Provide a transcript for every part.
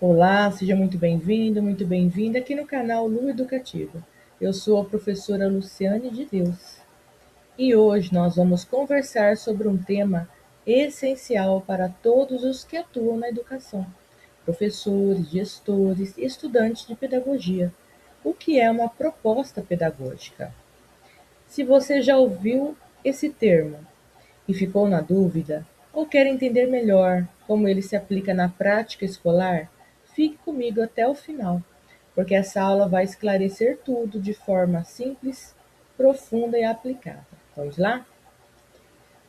Olá, seja muito bem-vindo, muito bem-vinda aqui no canal Lu Educativa. Eu sou a professora Luciane de Deus e hoje nós vamos conversar sobre um tema essencial para todos os que atuam na educação: professores, gestores e estudantes de pedagogia. O que é uma proposta pedagógica? Se você já ouviu esse termo e ficou na dúvida, ou quer entender melhor como ele se aplica na prática escolar, fique comigo até o final, porque essa aula vai esclarecer tudo de forma simples, profunda e aplicada. Vamos lá?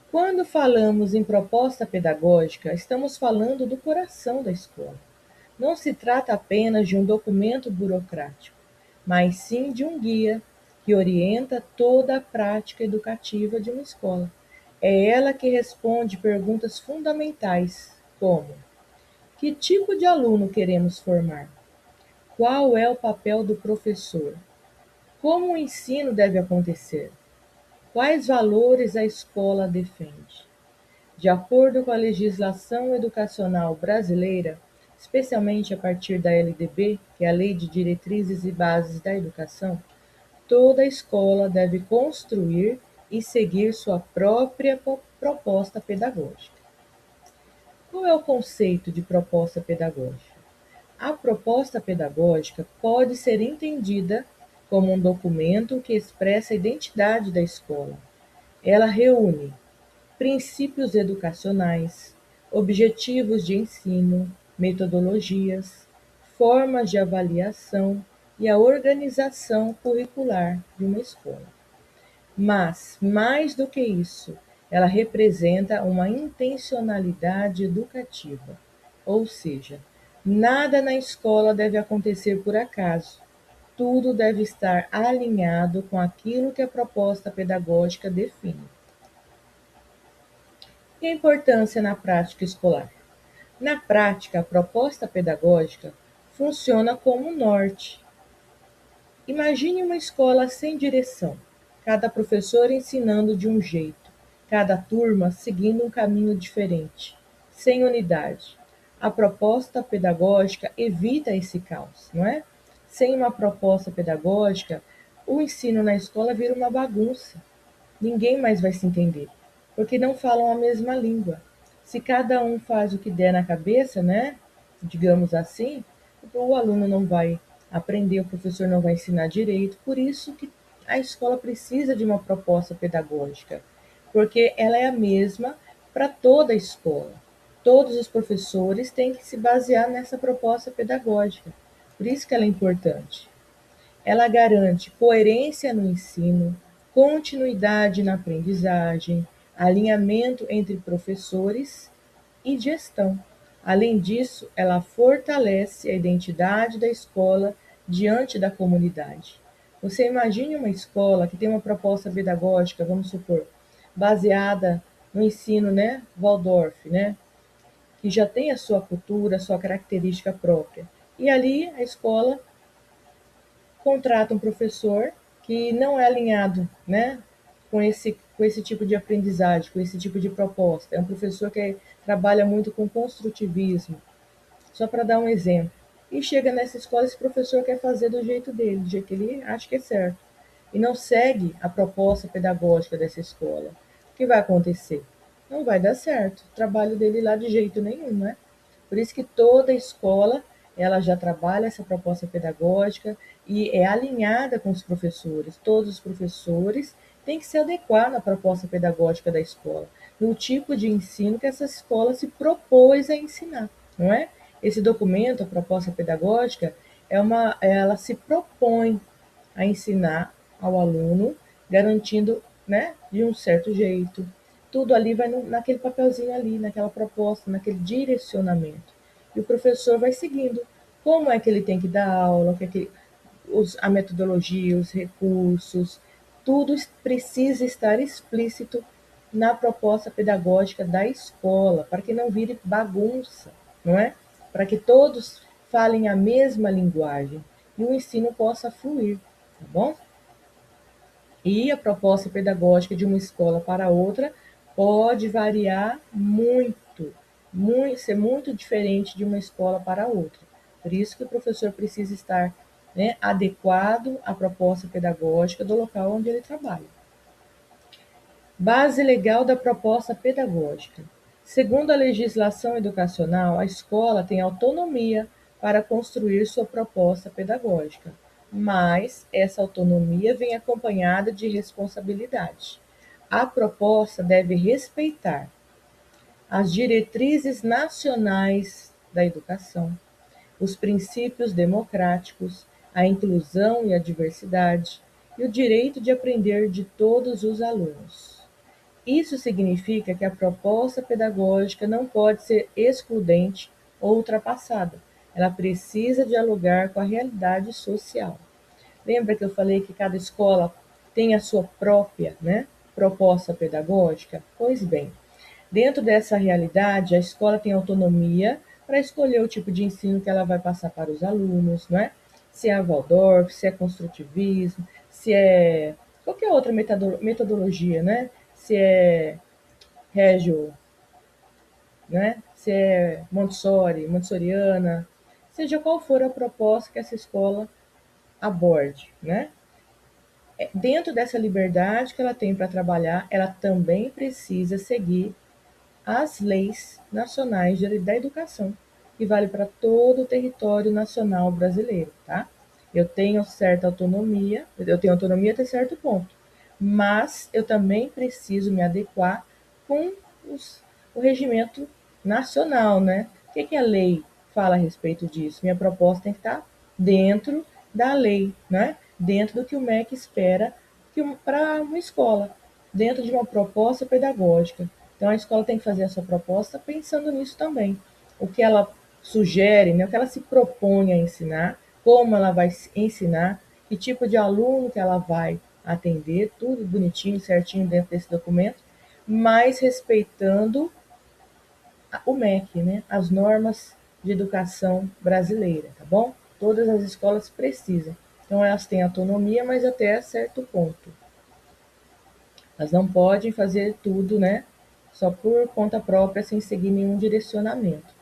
Quando falamos em proposta pedagógica, estamos falando do coração da escola. Não se trata apenas de um documento burocrático, mas sim de um guia que orienta toda a prática educativa de uma escola. É ela que responde perguntas fundamentais, como: que tipo de aluno queremos formar? Qual é o papel do professor? Como o ensino deve acontecer? Quais valores a escola defende? De acordo com a legislação educacional brasileira, especialmente a partir da LDB, que é a Lei de Diretrizes e Bases da Educação, toda escola deve construir e seguir sua própria proposta pedagógica. Qual é o conceito de proposta pedagógica? A proposta pedagógica pode ser entendida como um documento que expressa a identidade da escola. Ela reúne princípios educacionais, objetivos de ensino, metodologias, formas de avaliação e a organização curricular de uma escola. Mas, mais do que isso, ela representa uma intencionalidade educativa, ou seja, nada na escola deve acontecer por acaso. Tudo deve estar alinhado com aquilo que a proposta pedagógica define. E a importância na prática escolar? Na prática, a proposta pedagógica funciona como um norte. Imagine uma escola sem direção, cada professor ensinando de um jeito, cada turma seguindo um caminho diferente, sem unidade. A proposta pedagógica evita esse caos, não é? Sem uma proposta pedagógica, o ensino na escola vira uma bagunça. Ninguém mais vai se entender, porque não falam a mesma língua. Se cada um faz o que der na cabeça, né? Digamos assim, o aluno não vai aprender, o professor não vai ensinar direito. Por isso que a escola precisa de uma proposta pedagógica, porque ela é a mesma para toda a escola. Todos os professores têm que se basear nessa proposta pedagógica. Por isso que ela é importante. Ela garante coerência no ensino, continuidade na aprendizagem, alinhamento entre professores e gestão. Além disso, ela fortalece a identidade da escola diante da comunidade. Você imagine uma escola que tem uma proposta pedagógica, vamos supor, baseada no ensino, né, Waldorf, né, que já tem a sua cultura, a sua característica própria. E ali a escola contrata um professor que não é alinhado, né, com esse tipo de aprendizagem, com esse tipo de proposta. É um professor que trabalha muito com construtivismo, só para dar um exemplo. E chega nessa escola, esse professor quer fazer do jeito dele, do jeito que ele acha que é certo, e não segue a proposta pedagógica dessa escola. O que vai acontecer? Não vai dar certo. O trabalho dele lá de jeito nenhum, né? Por isso que toda escola ela já trabalha essa proposta pedagógica e é alinhada com os professores. Todos os professores têm que se adequar na proposta pedagógica da escola, no tipo de ensino que essa escola se propôs a ensinar, não é? Esse documento, a proposta pedagógica, ela se propõe a ensinar ao aluno, garantindo, né, de um certo jeito. Tudo ali vai naquele papelzinho ali, naquela proposta, naquele direcionamento. E o professor vai seguindo. Como é que ele tem que dar aula, a metodologia, os recursos, tudo precisa estar explícito na proposta pedagógica da escola, para que não vire bagunça, não é? Para que todos falem a mesma linguagem e o ensino possa fluir, tá bom? E a proposta pedagógica de uma escola para outra pode variar muito, ser muito diferente de uma escola para outra. Por isso que o professor precisa estar, né, adequado à proposta pedagógica do local onde ele trabalha. Base legal da proposta pedagógica. Segundo a legislação educacional, a escola tem autonomia para construir sua proposta pedagógica, mas essa autonomia vem acompanhada de responsabilidade. A proposta deve respeitar as diretrizes nacionais da educação, os princípios democráticos, a inclusão e a diversidade e o direito de aprender de todos os alunos. Isso significa que a proposta pedagógica não pode ser excludente ou ultrapassada. Ela precisa dialogar com a realidade social. Lembra que eu falei que cada escola tem a sua própria, né, proposta pedagógica? Pois bem, dentro dessa realidade, a escola tem autonomia para escolher o tipo de ensino que ela vai passar para os alunos, não é? Se é a Waldorf, se é construtivismo, se é qualquer outra metodologia, né? Se é Régio, né? Se é Montessori, Montessoriana, seja qual for a proposta que essa escola aborde, né? Dentro dessa liberdade que ela tem para trabalhar, ela também precisa seguir as leis nacionais da educação, que vale para todo o território nacional brasileiro, tá? Eu tenho autonomia até certo ponto, mas eu também preciso me adequar com o regimento nacional, né? O que a lei fala a respeito disso? Minha proposta tem que estar dentro da lei, né? Dentro do que o MEC espera para uma escola, dentro de uma proposta pedagógica. Então a escola tem que fazer a sua proposta pensando nisso também. O que ela sugere, né, o que ela se propõe a ensinar, como ela vai ensinar, que tipo de aluno que ela vai atender, tudo bonitinho, certinho dentro desse documento, mas respeitando o MEC, né, as normas de educação brasileira, tá bom? Todas as escolas precisam. Então elas têm autonomia, mas até certo ponto. Elas não podem fazer tudo, né, só por conta própria, sem seguir nenhum direcionamento.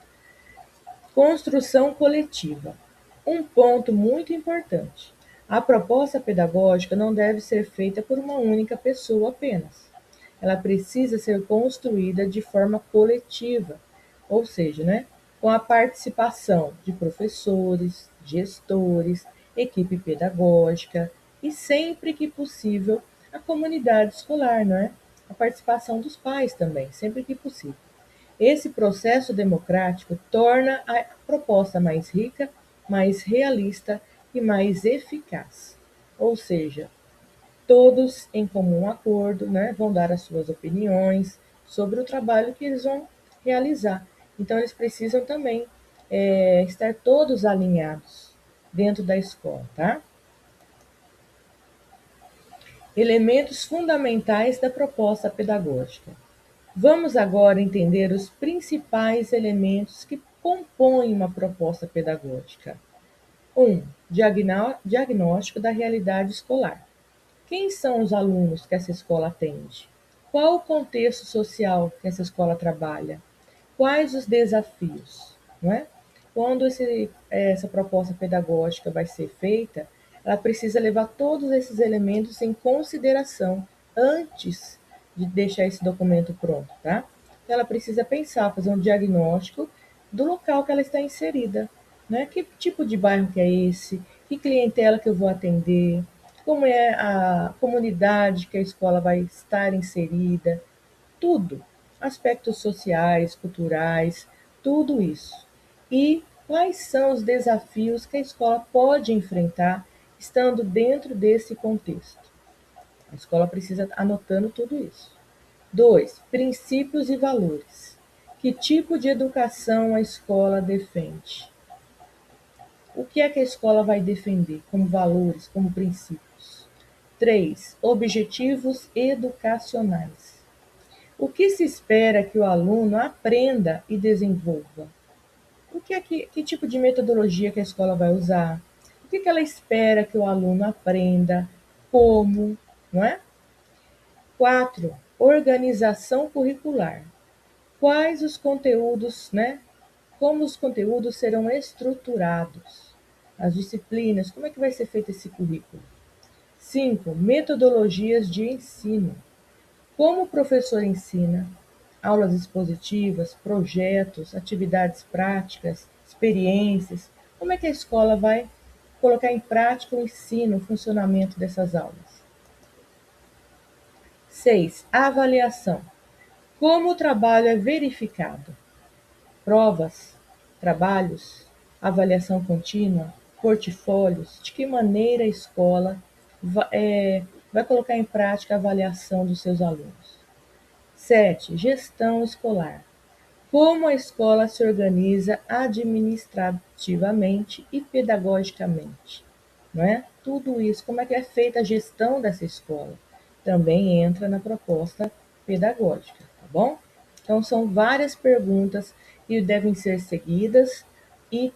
Construção coletiva. Um ponto muito importante. A proposta pedagógica não deve ser feita por uma única pessoa apenas. Ela precisa ser construída de forma coletiva, ou seja, né, com a participação de professores, gestores, equipe pedagógica e, sempre que possível, a comunidade escolar, não é? A participação dos pais também, sempre que possível. Esse processo democrático torna a proposta mais rica, mais realista e mais eficaz. Ou seja, todos em comum acordo, né, vão dar as suas opiniões sobre o trabalho que eles vão realizar. Então, eles precisam também estar todos alinhados dentro da escola, tá? Elementos fundamentais da proposta pedagógica. Vamos agora entender os principais elementos que compõem uma proposta pedagógica. 1. Diagnóstico da realidade escolar. Quem são os alunos que essa escola atende? Qual o contexto social que essa escola trabalha? Quais os desafios? Não é? Quando essa proposta pedagógica vai ser feita, ela precisa levar todos esses elementos em consideração antes de deixar esse documento pronto, tá? Então, ela precisa pensar, fazer um diagnóstico do local que ela está inserida, né? Que tipo de bairro que é esse? Que clientela que eu vou atender? Como é a comunidade que a escola vai estar inserida? Tudo, aspectos sociais, culturais, tudo isso. E quais são os desafios que a escola pode enfrentar estando dentro desse contexto? A escola precisa anotando tudo isso. 2. Princípios e valores. Que tipo de educação a escola defende? O que é que a escola vai defender como valores, como princípios? 3. Objetivos educacionais. O que se espera que o aluno aprenda e desenvolva? Que tipo de metodologia que a escola vai usar? O que ela espera que o aluno aprenda? Como? Não é? 4. Organização curricular. Quais os conteúdos, né, Como os conteúdos serão estruturados? As disciplinas, como é que vai ser feito esse currículo? 5. Metodologias de ensino. Como o professor ensina? Aulas expositivas, projetos, atividades práticas, experiências. Como é que a escola vai colocar em prática o ensino, o funcionamento dessas aulas? 6. Avaliação. Como o trabalho é verificado? Provas, trabalhos, avaliação contínua, portfólios, de que maneira a escola vai colocar em prática a avaliação dos seus alunos. 7. Gestão escolar. Como a escola se organiza administrativamente e pedagogicamente, não é? Tudo isso, como é que é feita a gestão dessa escola, também entra na proposta pedagógica, tá bom? Então, são várias perguntas que devem ser seguidas e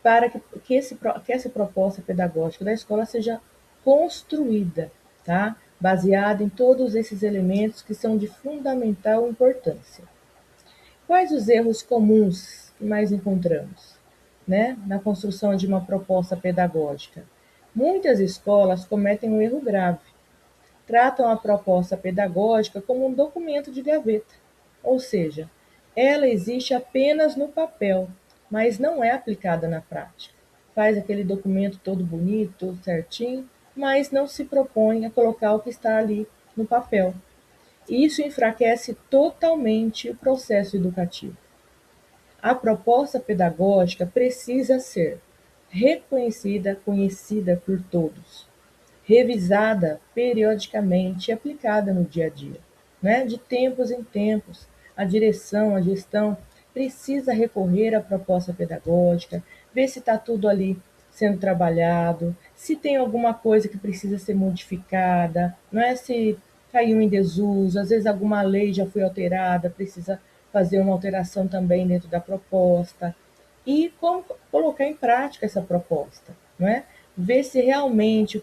para que essa proposta pedagógica da escola seja construída, tá? Baseada em todos esses elementos que são de fundamental importância. Quais os erros comuns que mais encontramos, né, na construção de uma proposta pedagógica? Muitas escolas cometem um erro grave. Tratam a proposta pedagógica como um documento de gaveta, ou seja, ela existe apenas no papel, mas não é aplicada na prática. Faz aquele documento todo bonito, todo certinho, mas não se propõe a colocar o que está ali no papel. Isso enfraquece totalmente o processo educativo. A proposta pedagógica precisa ser reconhecida, conhecida por todos, revisada periodicamente e aplicada no dia a dia, né? De tempos em tempos, a direção, a gestão precisa recorrer à proposta pedagógica, ver se está tudo ali sendo trabalhado, se tem alguma coisa que precisa ser modificada, não é se caiu em desuso, às vezes alguma lei já foi alterada, precisa fazer uma alteração também dentro da proposta. E como colocar em prática essa proposta, não é? Ver se realmente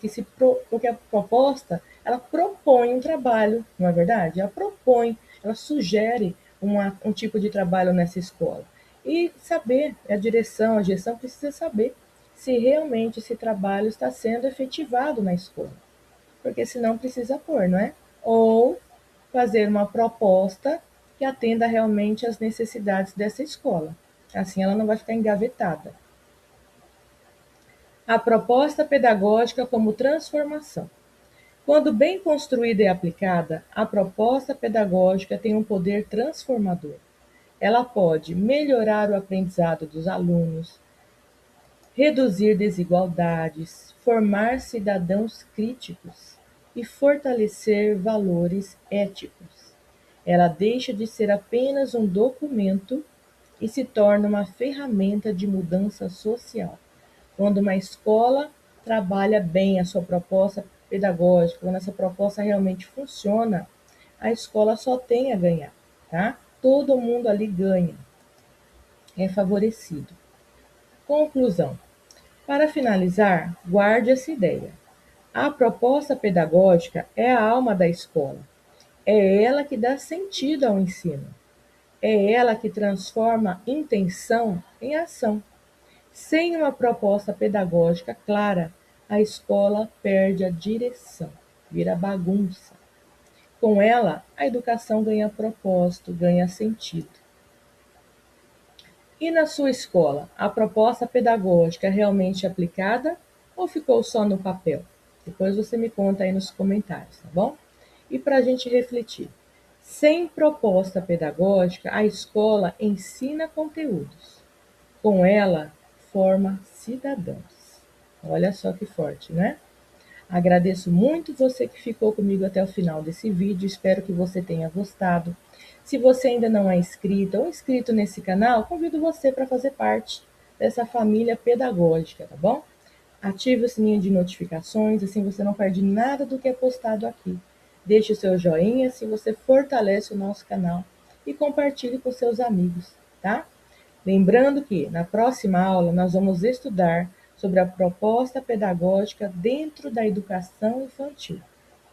porque a proposta, ela propõe um trabalho, não é verdade? Ela propõe, ela sugere um tipo de trabalho nessa escola. E saber, a direção, a gestão precisa saber se realmente esse trabalho está sendo efetivado na escola. Porque senão precisa pôr, não é? Ou fazer uma proposta que atenda realmente às necessidades dessa escola. Assim ela não vai ficar engavetada. A proposta pedagógica como transformação. Quando bem construída e aplicada, a proposta pedagógica tem um poder transformador. Ela pode melhorar o aprendizado dos alunos, reduzir desigualdades, formar cidadãos críticos e fortalecer valores éticos. Ela deixa de ser apenas um documento e se torna uma ferramenta de mudança social. Quando uma escola trabalha bem a sua proposta pedagógica, quando essa proposta realmente funciona, a escola só tem a ganhar, tá? Todo mundo ali ganha, é favorecido. Conclusão. Para finalizar, guarde essa ideia. A proposta pedagógica é a alma da escola. É ela que dá sentido ao ensino. É ela que transforma intenção em ação. Sem uma proposta pedagógica clara, a escola perde a direção, vira bagunça. Com ela, a educação ganha propósito, ganha sentido. E na sua escola, a proposta pedagógica é realmente aplicada ou ficou só no papel? Depois você me conta aí nos comentários, tá bom? E para a gente refletir, sem proposta pedagógica, a escola ensina conteúdos. Com ela, forma cidadãos. Olha só que forte, né? Agradeço muito você que ficou comigo até o final desse vídeo, espero que você tenha gostado. Se você ainda não é inscrita ou inscrito nesse canal, convido você para fazer parte dessa família pedagógica, tá bom? Ative o sininho de notificações, assim você não perde nada do que é postado aqui. Deixe o seu joinha se você fortalece o nosso canal e compartilhe com seus amigos, tá? Lembrando que na próxima aula nós vamos estudar sobre a proposta pedagógica dentro da educação infantil.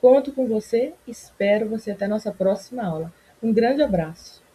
Conto com você, espero você até a nossa próxima aula. Um grande abraço!